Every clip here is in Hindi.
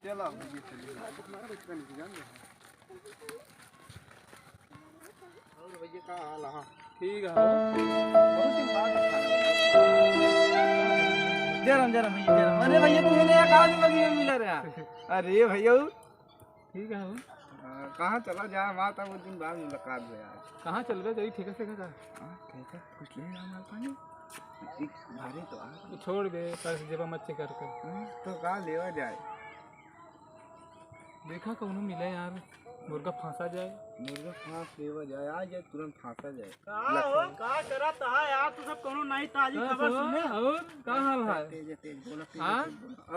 चलो ये चलिए तुम्हारा बचपन की जान और भैया का हाल है ठीक है बहुत दिन बाद जरम जरम भैया जरम। अरे भैया तुमने यहाँ कहाँ से लगी मिला रहा? अरे भैया ठीक है कहाँ चला जाए वहाँ तक वो दिन बाद मुलाकात हुआ यार। कहाँ चल रहे जरी ठीक है का कैसे कुछ ले हमारे पानी भारी तो छोड़ दे पर्स जेबा मत चेक कर तो कहाँ लेवा जाए देखा कौनो मिले यार मुर्गा फांसा जाए मुर्गा फांस लेवा जाए आ जाए तुरंत फांसा जाए का करा था यार तू सब कोनो नहीं ताजी खबर सुने और का हाल है तेज तेज बोला हां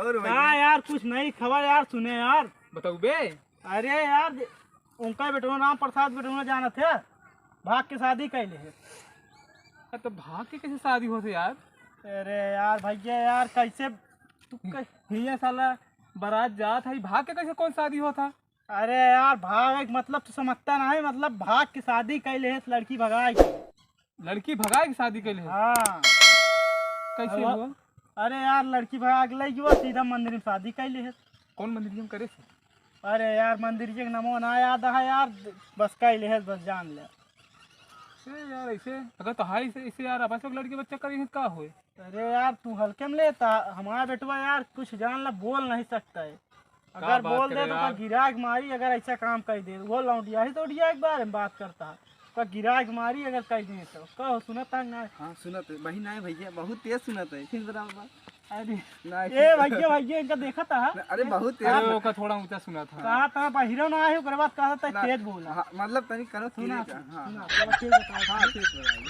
और का यार कुछ नई खबर यार सुने यार बताओ बे। अरे यार उनका बेटवा राम प्रसाद बेटवा जाना थे भाग के शादी कैले है। तो भाग के कैसे शादी होते यार? अरे यार भैया यार कैसे तू भैया साला बारात जात है भाग के कैसे कौन शादी होता? अरे यार भाग मतलब तो समझता नहीं मतलब भाग के शादी कैले है लड़की भगाई लड़की भगाई की शादी कैले हाँ कैसे हुआ? अरे यार लड़की भाग ले गई सीधा मंदिर में शादी कैले है। कौन मंदिर में करे? अरे यार मंदिर के नमो ना याद है यार बस कैले है बस जान ले यार ऐसे अगर तो हाई से इसे यार अब लड़के बच्चा करेंगे का हो? अरे यार तू हल्के में लेता हमारा बेटवा यार कुछ जान ला बोल नहीं सकता है अगर बोल दे तो गिराक मारी अगर ऐसा काम कर दे वो लौटिया ही तो उड़िया एक बार में बात करता है का गिराक मारी अगर कर दे तो कहो सुनता ना? हाँ सुनत है बहन है भैया बहुत तेज सुनत है फिर बता अरे ए भैया भैया इनका देखा था अरे बहुत तेज का थोड़ा ऊंचा सुना था कहा था हीरो ना आए ओकर बाद कहा था तेज बोला मतलब तनी करो सुना हां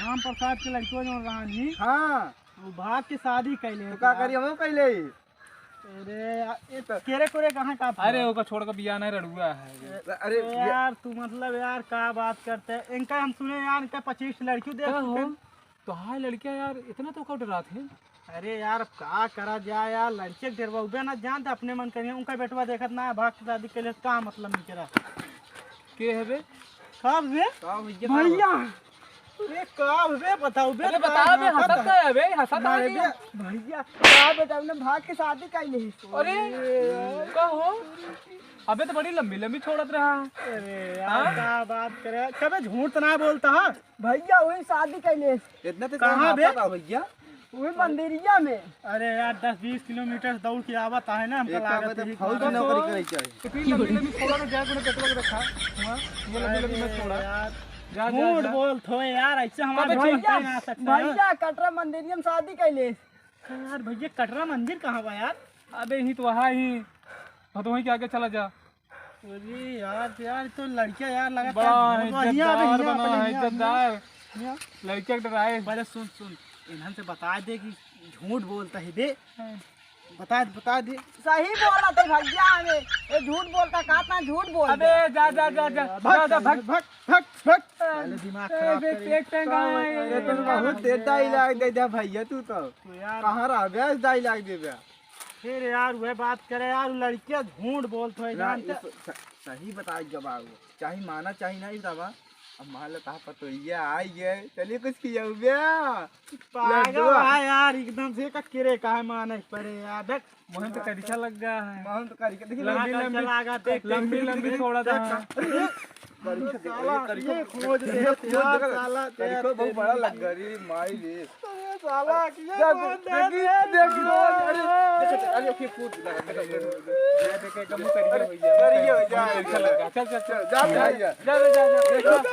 राम प्रसाद के लड़कियों जो रानी हां वो भाग के शादी कैले तो का करी हम कैले? अरे ये तो केरे कोरे कहां का? अरे ओका छोड़ के बियाह नहीं रड़ुआ है। अरे यार तू मतलब यार का बात करते हैं इनका हम सुने यार इनका 25 लड़की देख चुके तो हां लड़कियां यार इतना तो का डरा थे। अरे यार का करा जाए यार लड़के डरवा उबे ना जानते अपने मन करिए उनका बेटवा देखत ना भाग के शादी के लिए का मतलब नहीं करा के है बे का बे भैया अरे का बे बताओ बे बताओ बे हंसत का है बे हंसत है भैया का बताओ ने भाग के शादी कैले है। अरे का हो अबे तो बड़ी लंबी लंबी छोड़त रहा। अरे यार का बात करे कबे झूठ ना बोलता है भैया वही शादी कैले इतना तो कहां बे भैया वही मंदिरिया में? अरे यार 10-20 किलोमीटर दौड़ के आवत है ना हमको लागत है फौज नौकरी करे चाहिए तो फिर लंबी लंबी थोड़ा ना जाए कोने पेट्रोल रखा हां ये लंबी लंबी मत छोड़ा यार झूठ बोल थो यार ऐसे हमारा भैया आ सकता है भैया कटरा मंदिरिया में शादी कैले यार भैया कटरा मंदिर कहां बा यार? अबे ही तो वहां ही भदोही के आगे चला जा। अरे यार तो लड़कियां यार लगा बड़ा इज्जतदार लड़कियां डराए पहले सुन इन्हन से बता दे कि झूठ बोलता है दे बता दे सही बोला तो भैया हमें ये झूठ बोलता कहता झूठ बोल अबे जा भग पहले दिमाग खराब कर ये तो बहुत देर डायलॉग दे दे भैया तू तो यार कहां रह गया डायलॉग दे बे फिर यार वह बात करे यार लड़कियां झूठ बोलत है जानते सही बता जवाब चाहे माना चाहे नहीं दवा अब मान लो कहा पतोइया आई है चलिए कुछ किया पागल है यार एकदम से का किरे काहे माने पड़े यार देख मोहन तो करिका लग गया है मोहन तो करिका देखिए लंबी लंबी छोड़ा था करिका खोज दे साला देखो बहुत बड़ा लग गई माई रे साला देख अरे फिर फूट लगा देख कम करिए भैया चल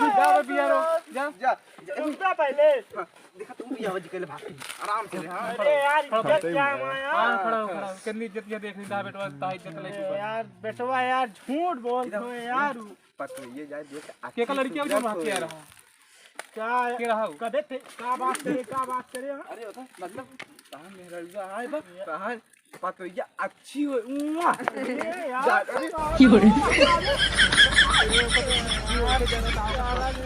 जा बियारो जा उनका पहले देखा तुम भी आवाज के लिए भाग आराम से हां अरे यार इज्जत क्या माया खड़ा कितनी इज्जत ये देख लीदा बेटवा ता इज्जत ले यार बेटवा यार झूठ बोल दो यार पतो ये जाए देख के लड़की अब भाग के आ रहा क्या के रहा कदे थे क्या बात करे अरे बता मतलब कहां मेरा रुआ आए बस कहां पतो ये अच्छी हो यार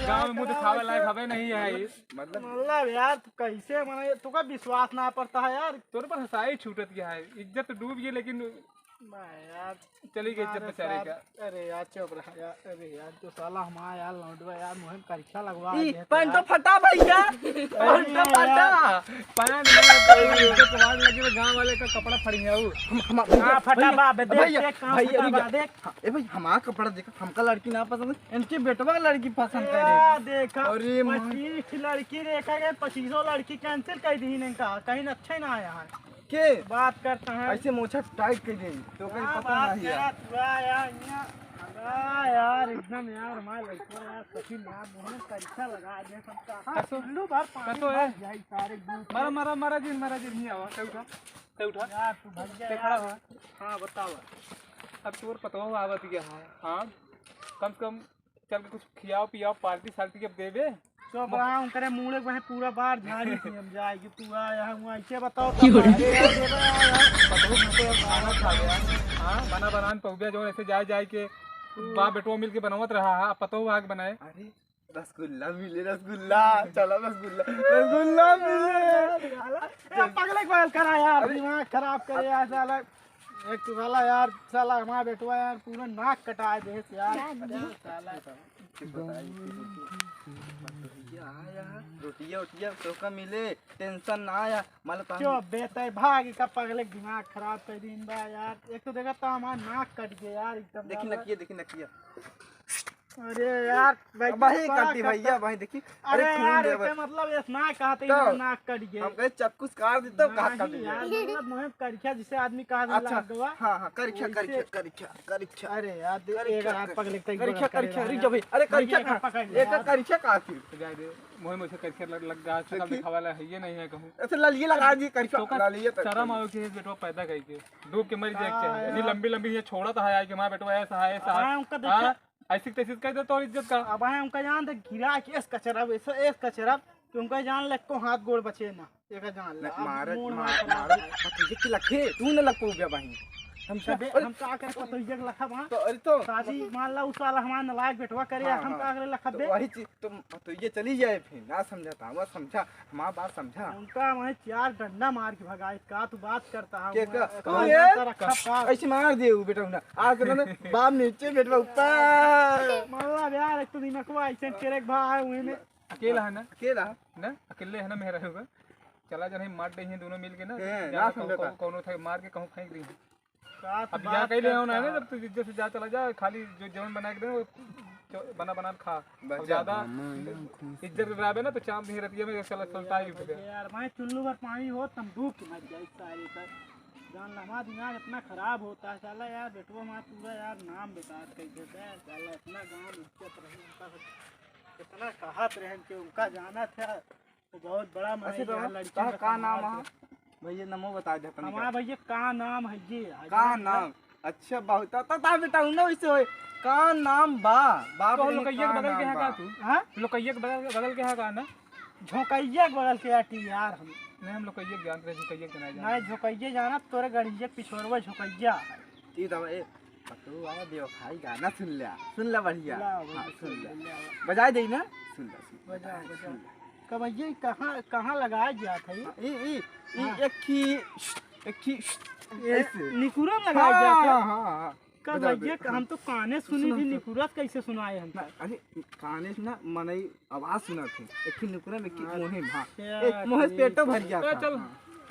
गांव में मुंह दिखावे लायक हवे नहीं है मतलब यार तू कैसे मने तू का विश्वास ना पड़ता है यार तोरे पर हंसाई छूटत गया है इज्जत डूब गई लेकिन यार चली गई जब बेचारे का। अरे यार चुप रहा यार। अरे यार तो साला हमारा यार लौटवा यार मुहिम परीक्षा लगवा ई दिया पैंट तो फटा भैया, पैंट तो फटा। पैंट में तो कबाड़ लगे हुए गांव वाले का कपड़ा फड़ी है वो। हां फटा बा देख भैया, देख कहां भैया, फटा बा भैया। देख। ए भाई हमारा कपड़ा देखा, हमका लड़की ना पसंद है, इनके बेटवा लड़की पसंद करे। यार देखा अरे 25 लड़की देखा गया, 25 लड़की कैंसिल कर दी ने का, कहीं अच्छा ना आया है। के बात करता है ऐसे मोछा टाइट कर दे तो कहीं हाँ, पता बात नहीं करा है। तू यार यार एकदम यार हमारे लड़का यार सचिन यार मोहन परीक्षा लगा दे सबका। कसो? लू बार पानी कसो है? भर जाई सारे दूध। मारा जी नहीं आवा। क्या उठा क्या उठा यार तू भग जा क्या यार। खड़ा हुआ। हाँ बताओ। अब तोर पता हो आवत क्या है। हाँ कम से कम चल के कुछ खियाओ पियाओ पार्टी सार्टी के देवे। तो वहाँ करे मुँह वह पूरा बार झाड़ी थी हम जाएगी तू आया हूँ ऐसे बताओ। खाना खा गया। हाँ बना बनान पहुँचा जो ऐसे जाए के बाप बेटो मिल के बनावत रहा है। पता हो आग बनाए। अरे रसगुल्ला मिले, रसगुल्ला चलो, रसगुल्ला रसगुल्ला मिले। पगले को करा यार, दिमाग खराब करे यार साला। एक तो साला यार साला हमारा बेटवा यार पूरा नाक कटा दे यार साला। रोटिया उटिया तो का मिले, टेंशन ना आया मतलब। क्यों बेटे भाग का पगले दिमाग खराब कर दिन बा यार। एक तो देखा था हमारा नाक कट गया यार एकदम। देखी नकिया, देखी नकिया। अरे यार वही कटी भैया, वही देखी। अरे खून यार दे इसका मतलब ये नाक कहते तो हैं नाक कट गया। हम कहे चक्कू से काट देता हूं, कहां काट नहीं दिया। यार मतलब मुझे करीक्षा जिसे आदमी कहा अच्छा गवा। हां हां करीक्षा करीक्षा करीक्षा करीक्षा। अरे यार एक हाथ पकड़ लेते करीक्षा करीक्षा रुक जा भाई। अरे करीक्षा एक करीक्षा का थी जाए दे मोह मुझे करके लग गया। शक्ल दिखावा वाला है ये नहीं है कहूँ। ऐसे ललिए लगा दी करीक्षा लगा लिए। शर्म आओ कि बेटो पैदा कई के डूब के मर जाए के इतनी लंबी लंबी ये छोड़ा था है कि हमारा बेटो ऐसा है ऐसा है। उनका देखा ऐसी तैसी कह दे तो इज्जत का। अब है उनका जान दे गिरा के इस कचरा ऐसा एक कचरा कि उनका जान लग को हाथ गोड़ बचे ना एक जान ले। मारे मारे ये की लखे तू न लग पो गया भाई। हम का करे तो ये लखा वहां तो अरे तो शादी मान ला उस वाला हमारा नलायक बेटवा करे हम का करे लखा बे। वही चीज तो ये चली जाए फिर ना समझाता वो समझा हमारा बात समझा। उनका मैं 4 डंडा मार के भगाई का तू बात करता है ऐसे मार दे बेटा ना आज ना बाप नीचे बेटा ऊपर मतलब यार एक तो दिमागवा ऐसे तेरे भाई हुए ने अकेला है ना अकेला ना अकेले है ना मेरा होगा। चला जा नहीं मार दे दोनों मिल के ना ना समझा कौन था मार के कहूँ फेंक दी। का अब यहाँ कहीं ले होना है ना जब तू इज्जत से जा चला जा खाली जो जवन बना के दे वो बना बना खा। अब ज्यादा इज्जत राबे ना तो चांद नहीं रहती है मैं चला चलता ही उठ गया यार मैं चुल्लू भर पानी हो तम डूब के मर जाए सारे पर जान लम्हा दिमाग इतना खराब होता है साला यार बेटवा माँ पूरा यार नाम बेकार कर देता है साला इतना गाँव इज्जत रहे उनका इतना कहत रहे कि उनका जाना था तो बहुत बड़ा लड़का का नाम है भैया नमो बता दे हमारा भैया का नाम है ये का नाम। अच्छा बहुत ता बेटा उन्हें वैसे होए का नाम बा बाप तो लोकैया के बगल के है का तू। हां लोकैया के बगल के है का ना झोंकैया के बगल के आटी यार हम नहीं हम लोकैया के जानते हैं झोंकैया के नहीं जानते। नहीं झोंकैया जाना तोरे गड़िया पिछोरवा झोंकैया ठीक दवा ए पतो आवा देव खाई गाना सुन ले बढ़िया। हां सुन ले बजा दे ना सुन ले बजा बजा कब ये कहां लगाया गया था ये एक निकुरा लगाया गया था। हां कब ये हम तो काने सुनी थी निकुरत कैसे सुनाए हम। अरे काने सुना मनई आवाज सुना थी एक निकुरा में की मोहे हां एक मोहे पेटो भर गया था। चल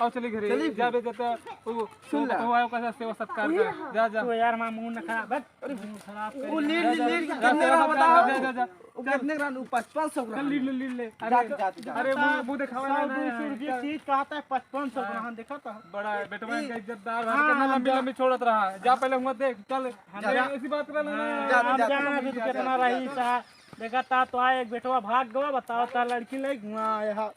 आओ चली घरे जाबे जाता वो सुन ले वो आयो कैसा सेवा सत्कार कर जा जा तो यार मां मुंह न खराब अरे मुंह खराब कर वो लीड के कितने का बता जा जा वो कितने का 500 चल लीड ले जा अरे मुंह दिखावा ना 200 रुपये चीज कहता है 5500 ग्रहण देखा था बड़ा बेटवा का इज्जतदार है कितना लंबी लंबी छोड़त रहा जा पहले हुआ देख चल ऐसी बात कर लेना। हम जाना भी कितना रही साहब देखा था तो आए एक बेटवा भाग गया बताओ ता लड़की ले घुमा आया।